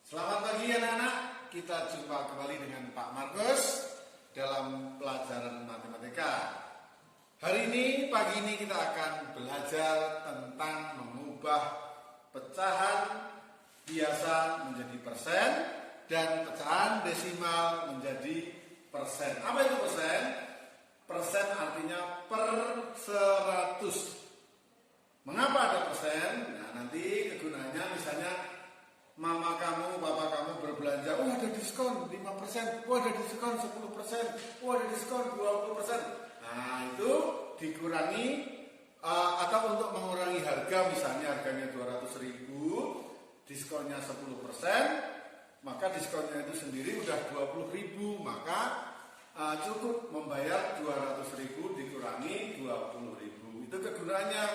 Selamat pagi anak-anak, kita jumpa kembali dengan Pak Markus dalam pelajaran matematika. Hari ini, pagi ini kita akan belajar tentang mengubah pecahan biasa menjadi persen dan pecahan desimal menjadi persen. Apa itu persen? Persen artinya per 100. Mengapa ada persen? Nah, nanti kegunaannya misalnya mama kamu, bapak kamu berbelanja, ada diskon 5%, ada diskon 10%, ada diskon 20%. Nah, itu dikurangi atau untuk mengurangi harga, misalnya harganya 200.000, diskonnya 10%, maka diskonnya itu sendiri udah 20.000, maka cukup membayar 200.000 dikurangi 20.000. Itu kegunaannya.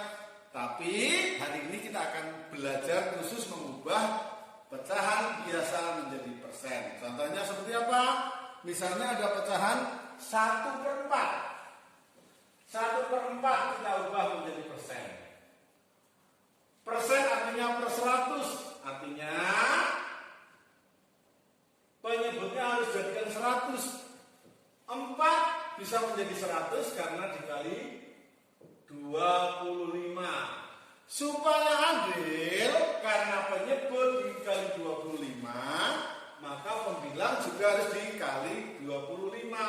Tapi hari ini kita akan belajar khusus mengubah pecahan biasa menjadi persen. Contohnya seperti apa? Misalnya ada pecahan 1/4. 1/4 kita ubah menjadi persen. Persen artinya per 100. Artinya penyebutnya harus jadikan 100. 4 bisa menjadi 100 karena dikali 25. Supaya adil, karena penyebut dikali 25, maka pembilang juga harus dikali 25.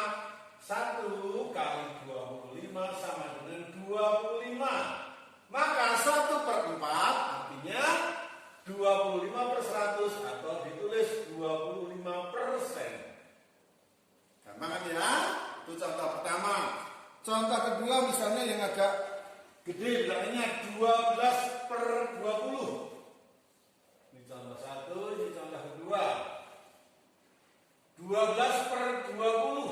1 kali 25 sama dengan 25. Maka 1/4 artinya 25/100 atau ditulis 25%. Gampang kan ya? Itu contoh pertama. Contoh kedua misalnya yang agak gede, bilangnya 12/20. Ini contoh satu, ini contoh kedua. 12/20.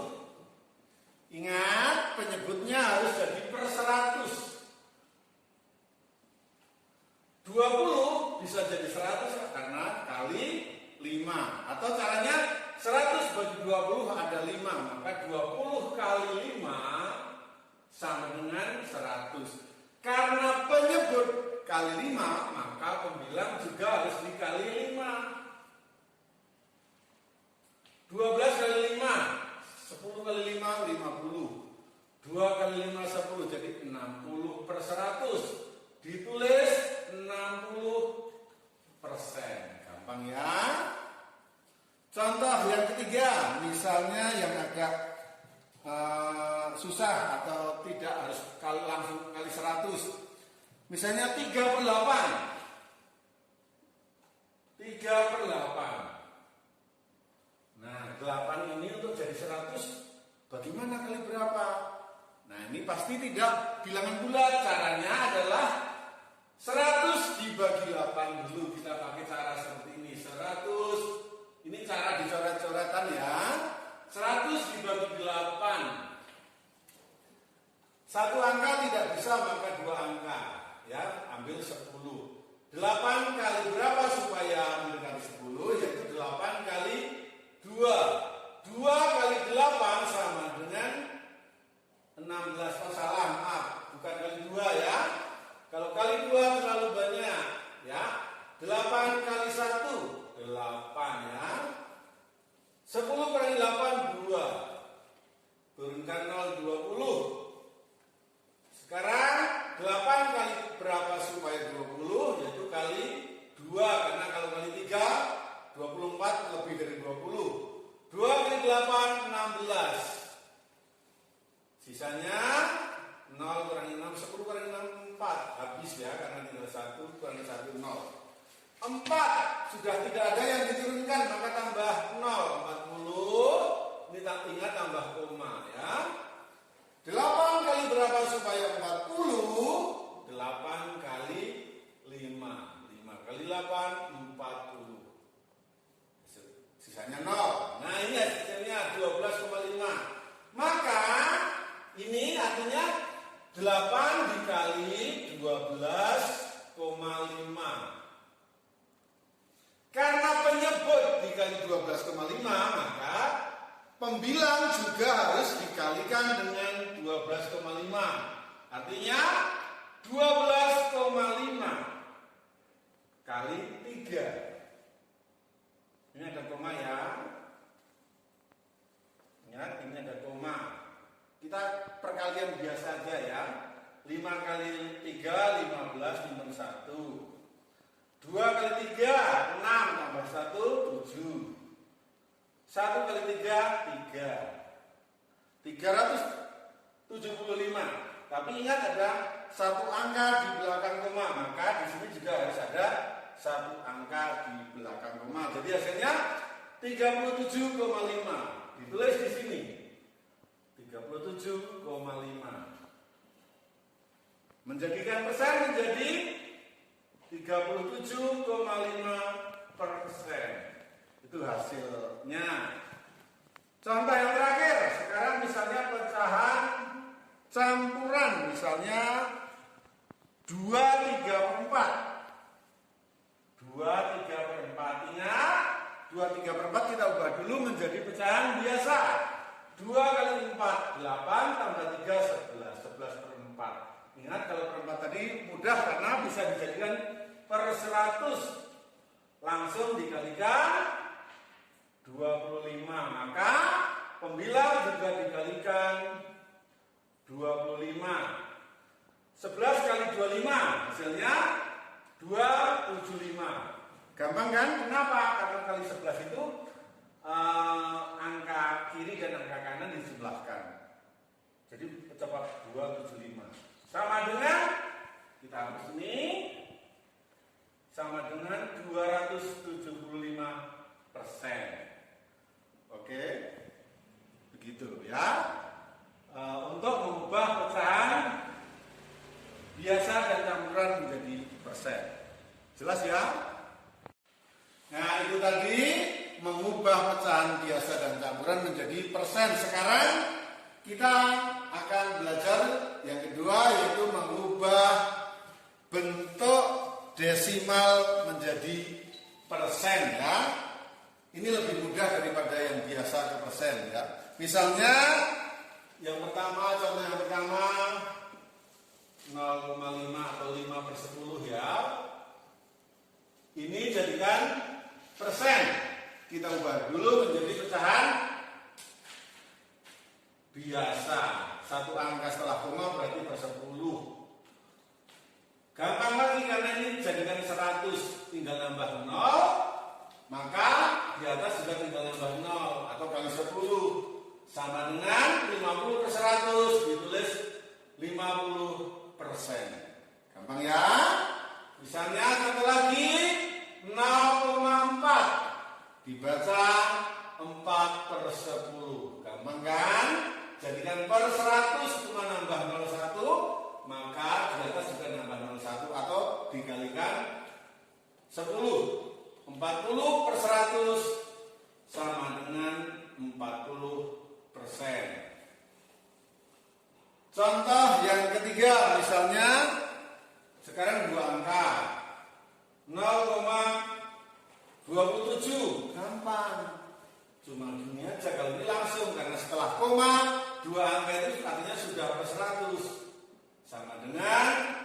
Ingat, penyebutnya harus jadi per 100. 20 bisa jadi 100 karena kali 5. Atau caranya 100 bagi 20 ada 5. Maka 20 kali 5 sama dengan 100. Karena penyebut kali 5, maka pembilang juga harus dikali 5. 12 kali 5, 10 kali 5, 50. 2 kali 5, 10, jadi 60/100. Ditulis 60%. Gampang ya? Contoh yang ketiga, misalnya yang agak susah atau tidak harus langsung kali 100. Misalnya 3/8. 3/8. Nah, 8 ini untuk jadi 100 bagaimana kali berapa? Nah, ini pasti tidak bilangan bulat. Caranya adalah 100 dibagi 8 dulu. Kita pakai cara seperti ini. 100. Ini cara dicoret-coretan ya. 100 dibagi 8. Satu angka tidak bisa, maka dua angka. Ya, ambil 10. 8 kali berapa supaya ambil kali 10? Yaitu 8 kali 2. 2 kali 8 sama dengan 16. Oh salah, maaf. Bukan kali 2 ya. Kalau kali 2 terlalu banyak. Ya, 8 kali 1. 8 ya. 10 kali 8, 2. Turunkan 0, 20. Sekarang 8 kali berapa supaya 20? Yaitu kali 2. Karena kalau kali 3, 24 lebih dari 20. 2 kali 8, 16. Sisanya 0 kurangi 6, 10 kurangi 6, 4. Habis ya, karena tinggal 1 kurangi 1, 0. 4 sudah tidak ada yang diturunkan, maka tambah 0. 40. Ini ingat tambah koma ya. 8 kali berapa supaya 40? 8 kali 5. 5 kali 8, 40. Sisanya 0. Nah ini hasilnya 12,5. Maka ini artinya 8 dikali 12,5. Karena penyebut dikali 12,5, maka pembilang juga harus dikalikan dengan 12,5. Artinya 12,5 kali 3. 3, 6 tambah 1, 7. 1 kali 3, 3. 375. Tapi ingat ada satu angka di belakang koma, maka di sini juga harus ada satu angka di belakang koma. Jadi hasilnya 37,5. Ditulis di sini. 37,5. Menjadikan persen menjadi 37,5%. Itu hasilnya. Contoh yang terakhir, sekarang misalnya pecahan campuran, misalnya 2/3/4. 2/3/4. Ingat, 2/3/4 kita ubah dulu menjadi pecahan biasa. 2 kali 4, 8 tambah 3, 11. 11/4. Ingat, kalau per 4 tadi mudah karena bisa dijadikan per 100. Langsung dikalikan 25. Maka pembilang juga dikalikan 25. 11 kali 25 hasilnya 275. Gampang kan? Kenapa? Karena kali 11 itu angka kiri dan angka kanan disebelahkan. Jadi cepat 275. Sama dengan, kita hapus ini, sama dengan 275%. Oke, begitu ya. Untuk mengubah pecahan biasa dan campuran menjadi persen. Jelas ya? Nah, itu tadi mengubah pecahan biasa dan campuran menjadi persen. Sekarang kita akan belajar yang kedua, yaitu mengubah bentuk desimal menjadi persen ya. Ini lebih mudah daripada yang biasa ke persen ya. Misalnya yang pertama, contoh yang pertama 0,5 atau 5/10 ya. Ini jadikan persen. Kita ubah dulu menjadi pecahan biasa. Satu angka setelah koma berarti per 10. Gampang lagi karena ini jadikan 100, tinggal nambah 0. Maka di atas juga tinggal nambah 0 atau kali 10. Sama dengan 50/100, ditulis 50%. Gampang ya? Misalnya satu lagi 0,4 dibaca 4/10. Gampang kan? Jadikan per 100 cuma nambah 01, maka di atas juga nambah 01 atau dikalikan 10. 40/100 sama dengan 40%. Contoh yang ketiga, misalnya sekarang dua angka 0,27. Gampang, cuma gini aja. Kalau ini langsung, karena setelah koma dua angka itu artinya sudah per 100 sama dengan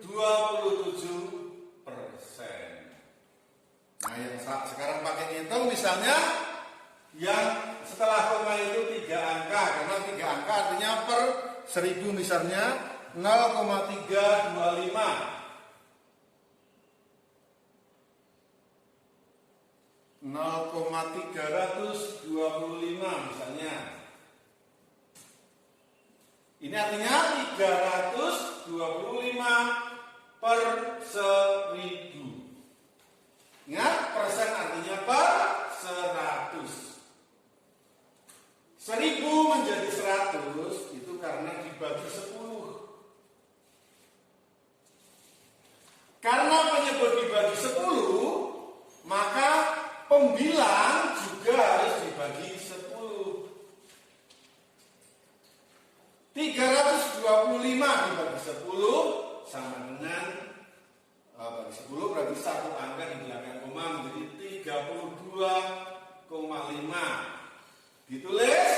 27%. Nah, yang sekarang pakai ngitung, misalnya yang setelah koma itu 3 angka, karena 3 angka artinya per 1000, misalnya 0,325. 0,325 misalnya. Ini artinya 325 per 1000. Ingat, persen artinya per 100. 1000 menjadi 100 itu karena dibagi 10. Karena penyebut dibagi 10, maka pembilang juga harus dibagi 10. 325 dibagi 10 sama dengan bagi 10 berarti satu angka di belakang koma menjadi 32,5. Ditulis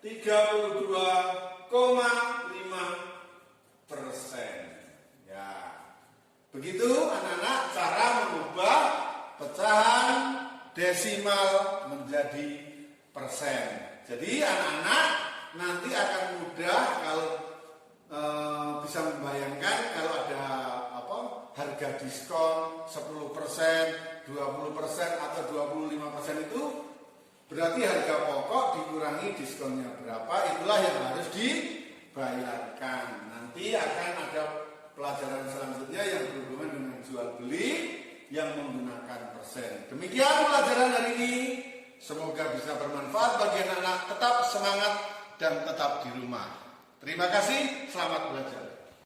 32,5%. Ya. Begitu anak-anak cara mengubah pecahan desimal menjadi persen. Jadi anak-anak nanti akan mudah kalau bisa membayangkan kalau ada harga diskon 10%, 20% atau 25% itu berarti harga pokok dikurangi diskonnya berapa, itulah yang harus dibayarkan. Nanti akan ada pelajaran selanjutnya yang berhubungan dengan jual beli yang menggunakan persen. Demikian pelajaran hari ini. Semoga bisa bermanfaat bagi anak-anak. Tetap semangat dan tetap di rumah. Terima kasih, selamat belajar.